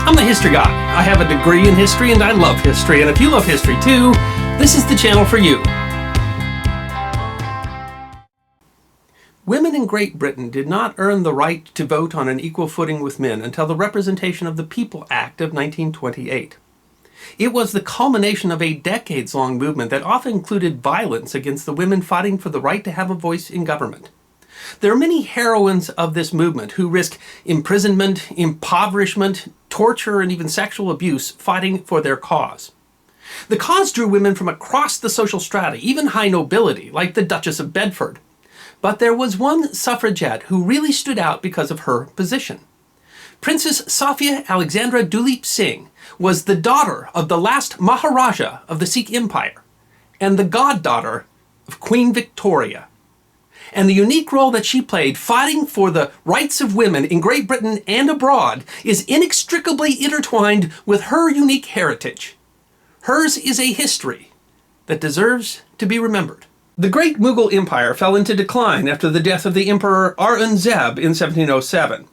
I'm the history guy. I have a degree in history and I love history, and if you love history too, this is the channel for you. Women in Great Britain did not earn the right to vote on an equal footing with men until the Representation of the People Act of 1928. It was the culmination of a decades-long movement that often included violence against the women fighting for the right to have a voice in government. There are many heroines of this movement who risk imprisonment, impoverishment, torture, and even sexual abuse fighting for their cause. The cause drew women from across the social strata, even high nobility, like the Duchess of Bedford. But there was one suffragette who really stood out because of her position. Princess Sophia Duleep Singh was the daughter of the last Maharaja of the Sikh Empire and the goddaughter of Queen Victoria. And the unique role that she played fighting for the rights of women in Great Britain and abroad is inextricably intertwined with her unique heritage. Hers is a history that deserves to be remembered. The great Mughal Empire fell into decline after the death of the Emperor Aurangzeb in 1707.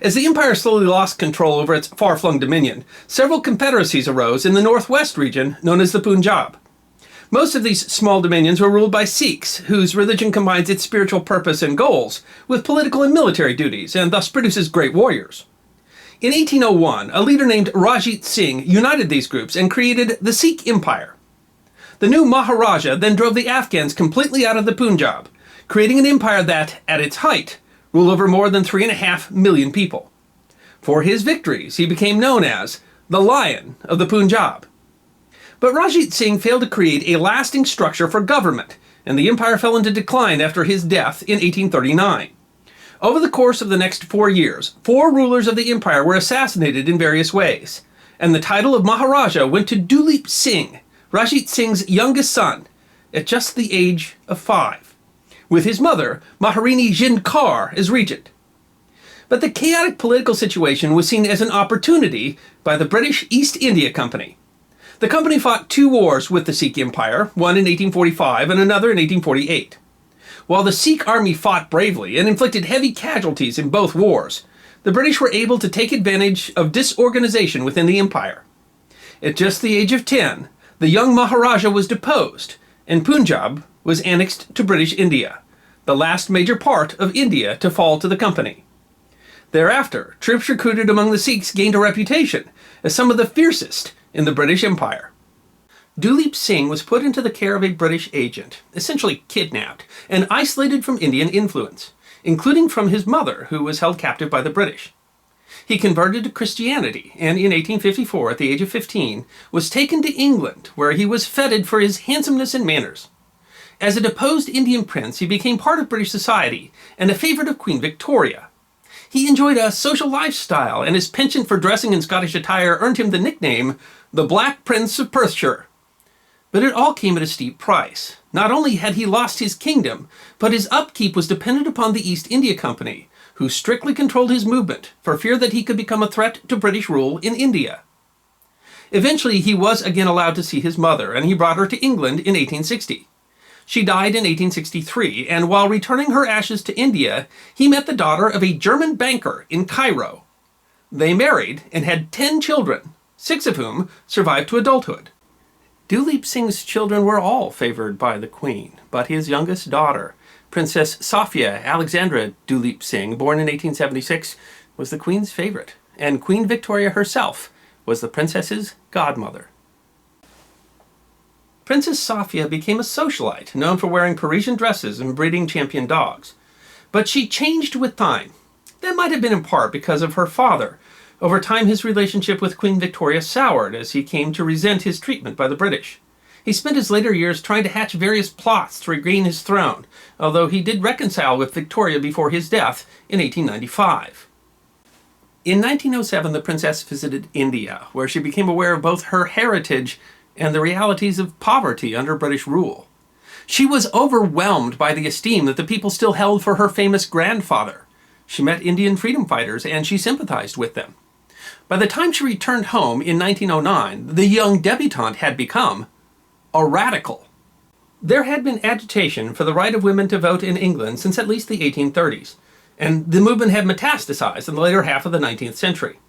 As the empire slowly lost control over its far-flung dominion, several confederacies arose in the northwest region known as the Punjab. Most of these small dominions were ruled by Sikhs, whose religion combines its spiritual purpose and goals with political and military duties, and thus produces great warriors. In 1801, a leader named Rajit Singh united these groups and created the Sikh Empire. The new Maharaja then drove the Afghans completely out of the Punjab, creating an empire that, at its height, ruled over more than 3.5 million people. For his victories, he became known as the Lion of the Punjab. But Rajit Singh failed to create a lasting structure for government, and the empire fell into decline after his death in 1839. Over the course of the next 4 years, 4 rulers of the empire were assassinated in various ways, and the title of Maharaja went to Duleep Singh, Rajit Singh's youngest son, at just the age of 5, with his mother, Maharani Jind Kaur, as regent. But the chaotic political situation was seen as an opportunity by the British East India Company. The company fought 2 wars with the Sikh Empire, one in 1845 and another in 1848. While the Sikh army fought bravely and inflicted heavy casualties in both wars, the British were able to take advantage of disorganization within the empire. At just the age of 10, the young Maharaja was deposed, and Punjab was annexed to British India, the last major part of India to fall to the company. Thereafter, troops recruited among the Sikhs gained a reputation as some of the fiercest in the British Empire. Duleep Singh was put into the care of a British agent, essentially kidnapped, and isolated from Indian influence, including from his mother, who was held captive by the British. He converted to Christianity, and in 1854, at the age of 15, was taken to England, where he was feted for his handsomeness and manners. As a deposed Indian prince, he became part of British society and a favorite of Queen Victoria. He enjoyed a social lifestyle, and his penchant for dressing in Scottish attire earned him the nickname, the Black Prince of Perthshire. But it all came at a steep price. Not only had he lost his kingdom, but his upkeep was dependent upon the East India Company, who strictly controlled his movement for fear that he could become a threat to British rule in India. Eventually, he was again allowed to see his mother, and he brought her to England in 1860. She died in 1863, and while returning her ashes to India, he met the daughter of a German banker in Cairo. They married and had 10 children, 6 of whom survived to adulthood. Duleep Singh's children were all favored by the Queen, but his youngest daughter, Princess Sophia Duleep Singh, born in 1876, was the Queen's favorite, and Queen Victoria herself was the princess's godmother. Princess Sophia became a socialite, known for wearing Parisian dresses and breeding champion dogs. But she changed with time. That might have been in part because of her father. Over time, his relationship with Queen Victoria soured as he came to resent his treatment by the British. He spent his later years trying to hatch various plots to regain his throne, although he did reconcile with Victoria before his death in 1895. In 1907, the princess visited India, where she became aware of both her heritage and the realities of poverty under British rule. She was overwhelmed by the esteem that the people still held for her famous grandfather. She met Indian freedom fighters and she sympathized with them. By the time she returned home in 1909, the young debutante had become a radical. There had been agitation for the right of women to vote in England since at least the 1830s, and the movement had metastasized in the later half of the 19th century.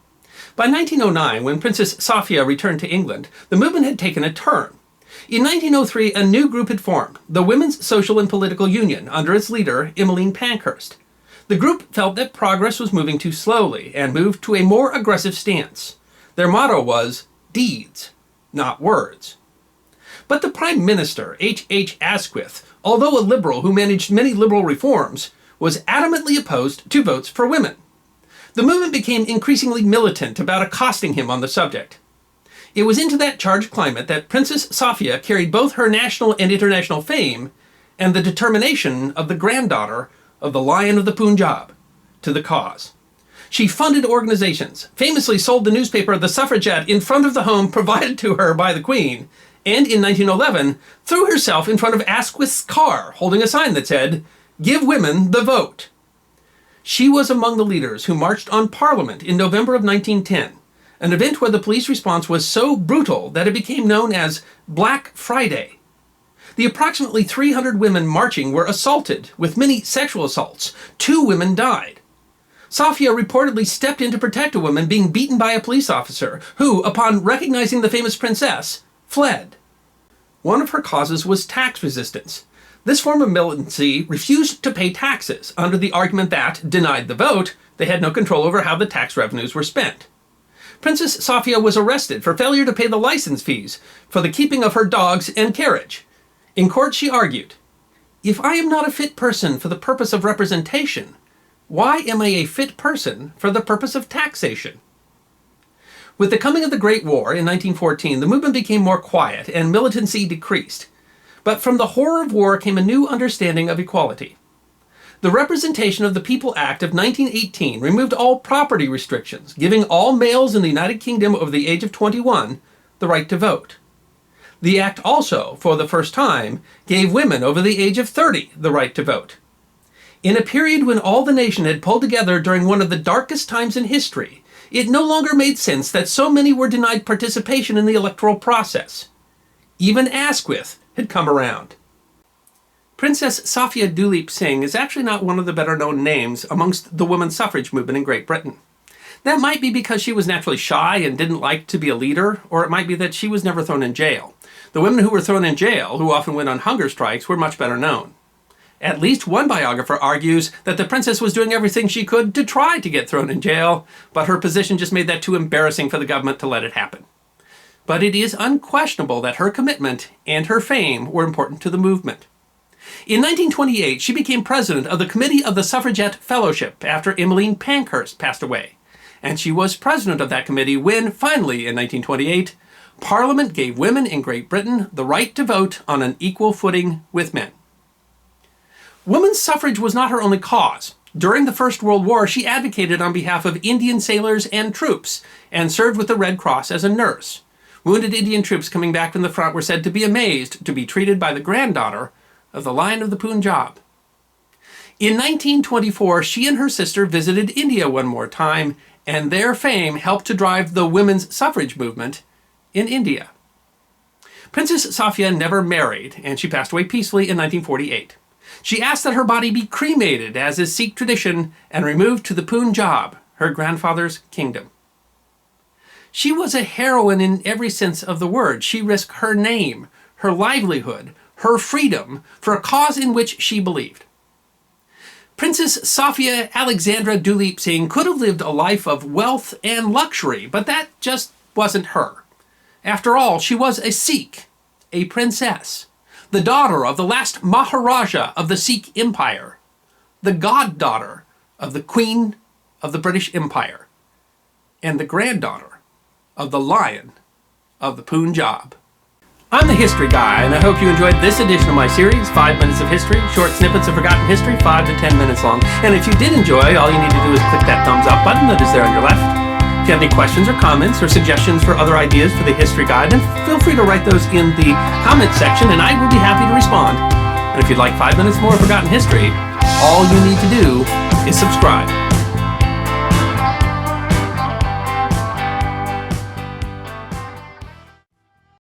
By 1909, when Princess Sophia returned to England, the movement had taken a turn. In 1903, a new group had formed, the Women's Social and Political Union, under its leader, Emmeline Pankhurst. The group felt that progress was moving too slowly and moved to a more aggressive stance. Their motto was, deeds, not words. But the Prime Minister, H. Asquith, although a liberal who managed many liberal reforms, was adamantly opposed to votes for women. The movement became increasingly militant about accosting him on the subject. It was into that charged climate that Princess Sophia carried both her national and international fame and the determination of the granddaughter of the Lion of the Punjab to the cause. She funded organizations, famously sold the newspaper The Suffragette in front of the home provided to her by the Queen, and in 1911 threw herself in front of Asquith's car holding a sign that said, "Give women the vote." She was among the leaders who marched on Parliament in November of 1910, an event where the police response was so brutal that it became known as Black Friday. The approximately 300 women marching were assaulted, with many sexual assaults. 2 women died. Sophia reportedly stepped in to protect a woman being beaten by a police officer, who, upon recognizing the famous princess, fled. One of her causes was tax resistance. This form of militancy refused to pay taxes, under the argument that, denied the vote, they had no control over how the tax revenues were spent. Princess Sophia was arrested for failure to pay the license fees for the keeping of her dogs and carriage. In court she argued, "If I am not a fit person for the purpose of representation, why am I a fit person for the purpose of taxation?" With the coming of the Great War in 1914, the movement became more quiet and militancy decreased. But from the horror of war came a new understanding of equality. The Representation of the People Act of 1918 removed all property restrictions, giving all males in the United Kingdom over the age of 21 the right to vote. The act also, for the first time, gave women over the age of 30 the right to vote. In a period when all the nation had pulled together during one of the darkest times in history, it no longer made sense that so many were denied participation in the electoral process. Even Asquith had come around. Princess Sophia Duleep Singh is actually not one of the better-known names amongst the women's suffrage movement in Great Britain. That might be because she was naturally shy and didn't like to be a leader, or it might be that she was never thrown in jail. The women who were thrown in jail, who often went on hunger strikes, were much better known. At least one biographer argues that the princess was doing everything she could to try to get thrown in jail, but her position just made that too embarrassing for the government to let it happen. But it is unquestionable that her commitment and her fame were important to the movement. In 1928, she became president of the Committee of the Suffragette Fellowship after Emmeline Pankhurst passed away, and she was president of that committee when, finally, in 1928, Parliament gave women in Great Britain the right to vote on an equal footing with men. Women's suffrage was not her only cause. During the First World War, she advocated on behalf of Indian sailors and troops, and served with the Red Cross as a nurse. Wounded Indian troops coming back from the front were said to be amazed to be treated by the granddaughter of the Lion of the Punjab. In 1924, she and her sister visited India one more time, and their fame helped to drive the women's suffrage movement in India. Princess Sophia never married, and she passed away peacefully in 1948. She asked that her body be cremated, as is Sikh tradition, and removed to the Punjab, her grandfather's kingdom. She was a heroine in every sense of the word. She risked her name, her livelihood, her freedom for a cause in which she believed. Princess Sophia Alexandra Duleep Singh could have lived a life of wealth and luxury, but that just wasn't her. After all, she was a Sikh, a princess, the daughter of the last Maharaja of the Sikh Empire, the goddaughter of the Queen of the British Empire, and the granddaughter of the Lion of the Punjab. I'm the History Guy, and I hope you enjoyed this edition of my series, 5 Minutes of History, short snippets of forgotten history, 5 to 10 minutes long. And if you did enjoy, all you need to do is click that thumbs up button that is there on your left. If you have any questions or comments or suggestions for other ideas for the History Guide, then feel free to write those in the comments section, and I will be happy to respond. And if you'd like 5 minutes more of forgotten history, all you need to do is subscribe.